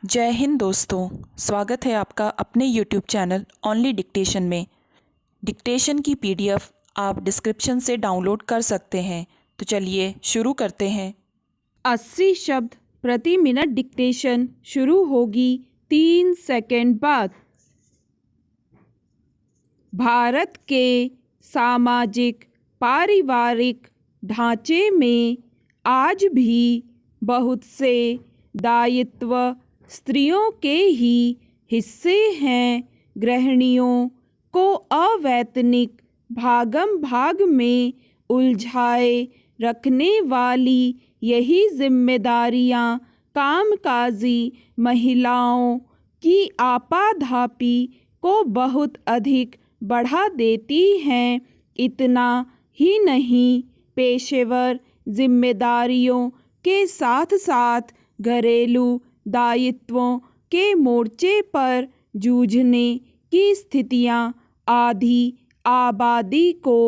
जय हिंद दोस्तों। स्वागत है आपका अपने YouTube चैनल ओनली डिक्टेशन में। डिक्टेशन की PDF आप डिस्क्रिप्शन से डाउनलोड कर सकते हैं। तो चलिए शुरू करते हैं। 80 शब्द प्रति मिनट डिक्टेशन शुरू होगी 3 सेकंड बाद। भारत के सामाजिक पारिवारिक ढांचे में आज भी बहुत से दायित्व स्त्रियों के ही हिस्से हैं। गृहिणियों को अवैतनिक भागम भाग में उलझाए रखने वाली यही जिम्मेदारियां कामकाजी महिलाओं की आपाधापी को बहुत अधिक बढ़ा देती हैं। इतना ही नहीं, पेशेवर जिम्मेदारियों के साथ साथ घरेलू दायित्वों के मोर्चे पर जूझने की स्थितियां आधी आबादी को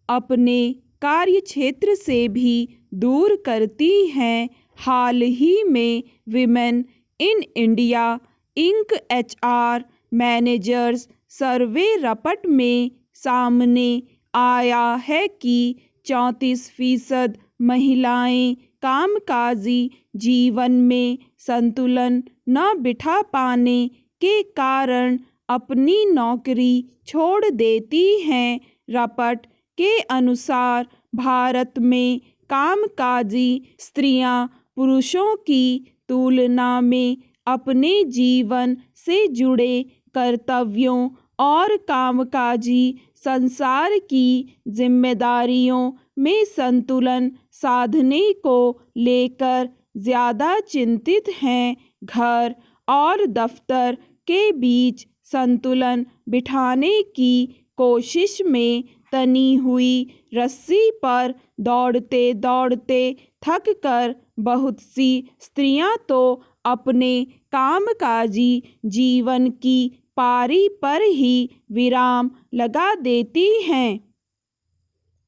अपने कार्यक्षेत्र से भी दूर करती हैं। हाल ही में women in India Inc HR managers survey report में सामने आया है कि 34% महिलाएं कामकाजी जीवन में संतुलन न बिठा पाने के कारण अपनी नौकरी छोड़ देती हैं। रिपोर्ट के अनुसार भारत में कामकाजी स्त्रियां पुरुषों की तुलना में अपने जीवन से जुड़े कर्तव्यों और कामकाजी संसार की जिम्मेदारियों में संतुलन साधने को लेकर ज़्यादा चिंतित हैं। घर और दफ्तर के बीच संतुलन बिठाने की कोशिश में तनी हुई रस्सी पर दौड़ते दौड़ते थक कर बहुत सी स्त्रियां तो अपने कामकाजी जीवन की पारी पर ही विराम लगा देती हैं।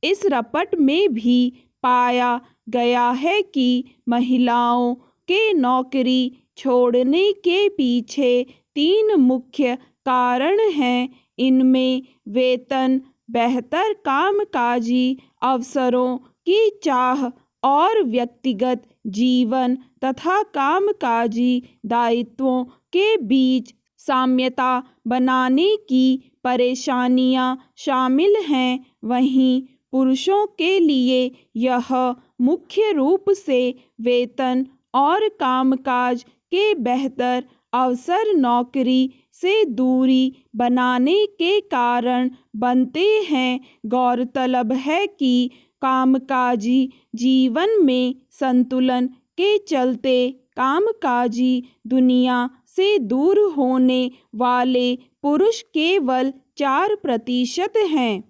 इस रिपोर्ट में भी पाया गया है कि महिलाओं के नौकरी छोड़ने के पीछे 3 मुख्य कारण हैं। इनमें वेतन, बेहतर कामकाजी अवसरों की चाह और व्यक्तिगत जीवन तथा कामकाजी दायित्वों के बीच साम्यता बनाने की परेशानियां शामिल हैं। वहीं पुरुषों के लिए यह मुख्य रूप से वेतन और कामकाज के बेहतर अवसर नौकरी से दूरी बनाने के कारण बनते हैं। गौरतलब है कि कामकाजी जीवन में संतुलन के चलते कामकाजी दुनिया से दूर होने वाले पुरुष केवल 4% हैं।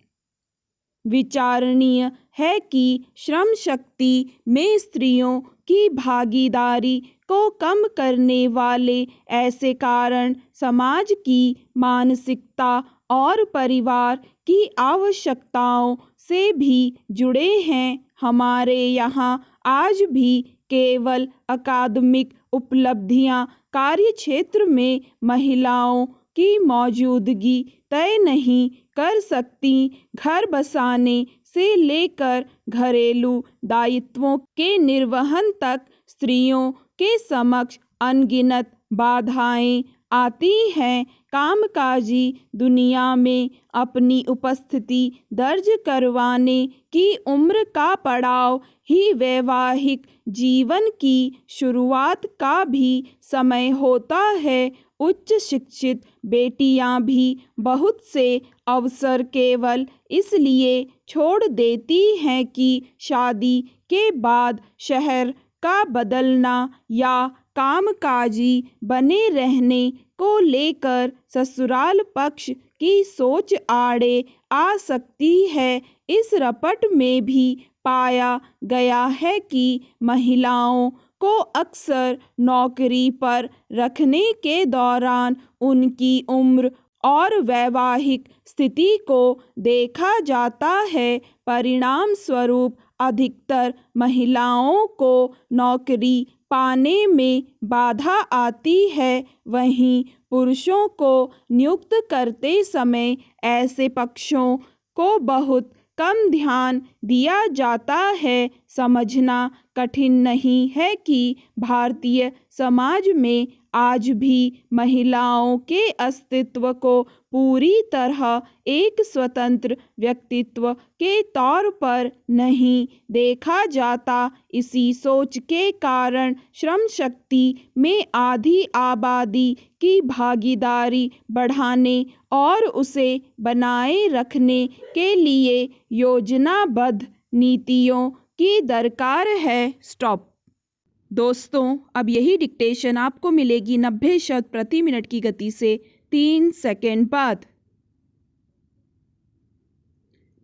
विचारणीय है कि श्रम शक्ति में स्त्रियों की भागीदारी को कम करने वाले ऐसे कारण समाज की मानसिकता और परिवार की आवश्यकताओं से भी जुड़े हैं। हमारे यहाँ आज भी केवल अकादमिक उपलब्धियां कार्यक्षेत्र में महिलाओं की मौजूदगी तय नहीं कर सकती। घर बसाने से लेकर घरेलू दायित्वों के निर्वहन तक स्त्रियों के समक्ष अनगिनत बाधाएं आती हैं। कामकाजी दुनिया में अपनी उपस्थिति दर्ज करवाने की उम्र का पड़ाव ही वैवाहिक जीवन की शुरुआत का भी समय होता है। उच्च शिक्षित बेटियां भी बहुत से अवसर केवल इसलिए छोड़ देती हैं कि शादी के बाद शहर का बदलना या कामकाजी बने रहने को लेकर ससुराल पक्ष की सोच आड़े आ सकती है। इस रिपोर्ट में भी पाया गया है कि महिलाओं को अक्सर नौकरी पर रखने के दौरान उनकी उम्र और वैवाहिक स्थिति को देखा जाता है। परिणाम स्वरूप अधिकतर महिलाओं को नौकरी पाने में बाधा आती है। वहीं पुरुषों को नियुक्त करते समय ऐसे पक्षों को बहुत कम ध्यान दिया जाता है। समझना कठिन नहीं है कि भारतीय समाज में आज भी महिलाओं के अस्तित्व को पूरी तरह एक स्वतंत्र व्यक्तित्व के तौर पर नहीं देखा जाता। इसी सोच के कारण श्रम शक्ति में आधी आबादी की भागीदारी बढ़ाने और उसे बनाए रखने के लिए योजनाबद्ध नीतियों की दरकार है। स्टॉप। दोस्तों, अब यही डिक्टेशन आपको मिलेगी 90 शब्द प्रति मिनट की गति से 3 सेकंड बाद।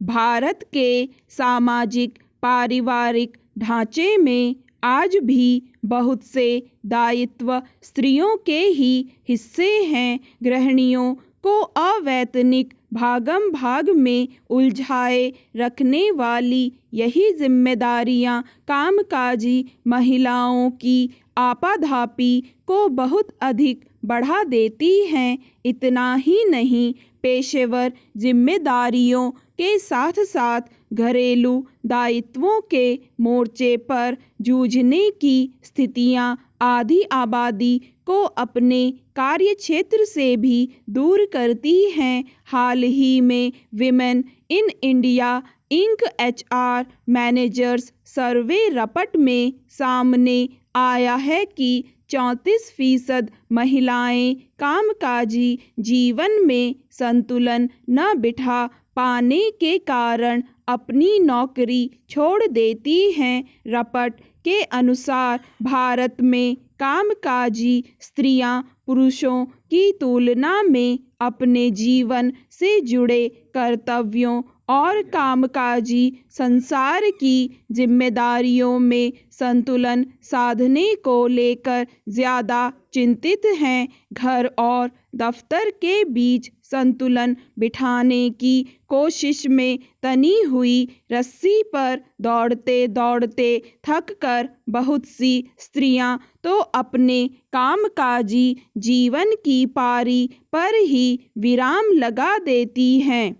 भारत के सामाजिक पारिवारिक ढांचे में आज भी बहुत से दायित्व स्त्रियों के ही हिस्से हैं। गृहिणियों को अवैतनिक भागम भाग में उलझाए रखने वाली यही जिम्मेदारियां कामकाजी महिलाओं की आपाधापी को बहुत अधिक बढ़ा देती हैं। इतना ही नहीं, पेशेवर जिम्मेदारियों के साथ साथ घरेलू दायित्वों के मोर्चे पर जूझने की स्थितियां आधी आबादी को अपने कार्य क्षेत्र से भी दूर करती हैं। हाल ही में women in India Inc HR managers survey report में सामने आया है कि 34% महिलाएं कामकाजी जीवन में संतुलन न बिठा पाने के कारण अपनी नौकरी छोड़ देती हैं। रिपोर्ट के अनुसार भारत में कामकाजी स्त्रियां पुरुषों की तुलना में अपने जीवन से जुड़े कर्तव्यों और कामकाजी संसार की जिम्मेदारियों में संतुलन साधने को लेकर ज़्यादा चिंतित हैं। घर और दफ्तर के बीच संतुलन बिठाने की कोशिश में तनी हुई रस्सी पर दौड़ते दौड़ते थक कर बहुत सी स्त्रियां तो अपने कामकाजी जीवन की पारी पर ही विराम लगा देती हैं।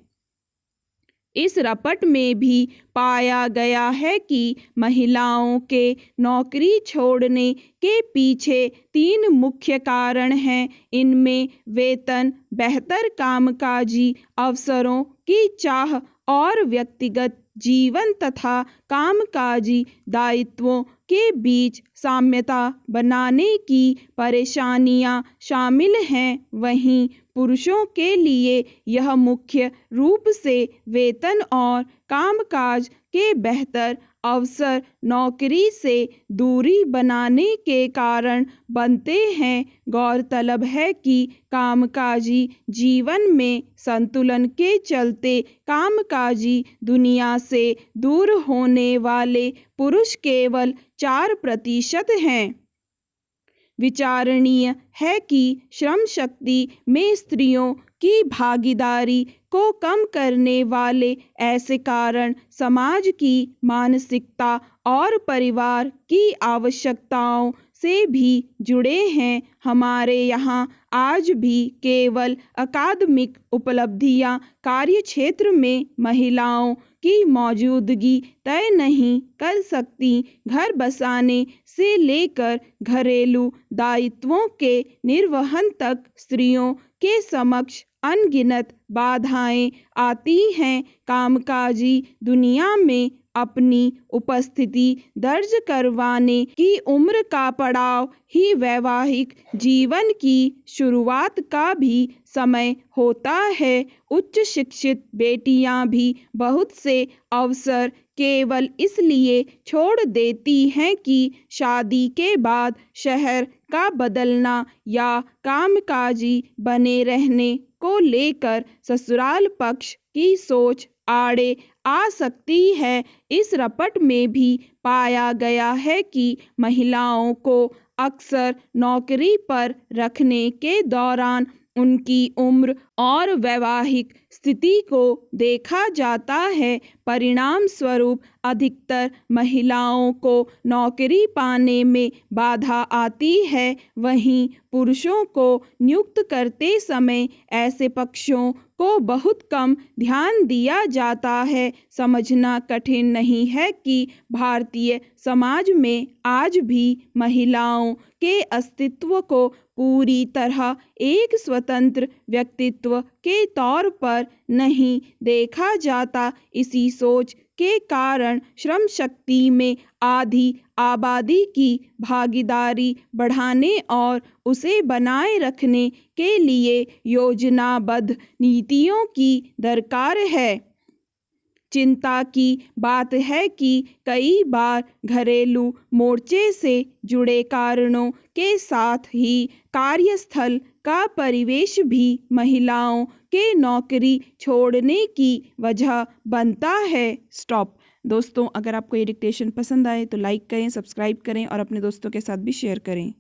इस रिपोर्ट में भी पाया गया है कि महिलाओं के नौकरी छोड़ने के पीछे 3 मुख्य कारण हैं। इनमें वेतन, बेहतर कामकाजी अवसरों की चाह और व्यक्तिगत जीवन तथा कामकाजी दायित्वों के बीच साम्यता बनाने की परेशानियां शामिल हैं। वहीं पुरुषों के लिए यह मुख्य रूप से वेतन और कामकाज के बेहतर अवसर नौकरी से दूरी बनाने के कारण बनते हैं। गौरतलब है कि कामकाजी जीवन में संतुलन के चलते कामकाजी दुनिया से दूर होने वाले पुरुष केवल 4% हैं। विचारणीय है कि श्रम शक्ति में स्त्रियों की भागीदारी को कम करने वाले ऐसे कारण समाज की मानसिकता और परिवार की आवश्यकताओं से भी जुड़े हैं। हमारे यहाँ आज भी केवल अकादमिक उपलब्धियाँ कार्य क्षेत्र में महिलाओं की मौजूदगी तय नहीं कर सकती। घर बसाने से लेकर घरेलू दायित्वों के निर्वहन तक स्त्रियों के समक्ष अनगिनत बाधाएं आती हैं। कामकाजी दुनिया में अपनी उपस्थिति दर्ज करवाने की उम्र का पड़ाव ही वैवाहिक जीवन की शुरुआत का भी समय होता है। उच्च शिक्षित बेटियां भी बहुत से अवसर केवल इसलिए छोड़ देती हैं कि शादी के बाद शहर का बदलना या कामकाजी बने रहने को लेकर ससुराल पक्ष की सोच आड़े आ सकती है। इस रिपोर्ट में भी पाया गया है कि महिलाओं को अक्सर नौकरी पर रखने के दौरान उनकी उम्र और वैवाहिक स्थिति को देखा जाता है। परिणाम स्वरूप अधिकतर महिलाओं को नौकरी पाने में बाधा आती है। वहीं पुरुषों को नियुक्त करते समय ऐसे पक्षों को बहुत कम ध्यान दिया जाता है। समझना कठिन नहीं है कि भारतीय समाज में आज भी महिलाओं के अस्तित्व को पूरी तरह एक स्वतंत्र व्यक्तित्व के तौर पर नहीं देखा जाता। इसी सोच के कारण श्रम शक्ति में आधी आबादी की भागीदारी बढ़ाने और उसे बनाए रखने के लिए योजनाबद्ध नीतियों की दरकार है। चिंता की बात है कि कई बार घरेलू मोर्चे से जुड़े कारणों के साथ ही कार्यस्थल का परिवेश भी महिलाओं के नौकरी छोड़ने की वजह बनता है। स्टॉप। दोस्तों, अगर आपको ये डिक्टेशन पसंद आए तो लाइक करें, सब्सक्राइब करें और अपने दोस्तों के साथ भी शेयर करें।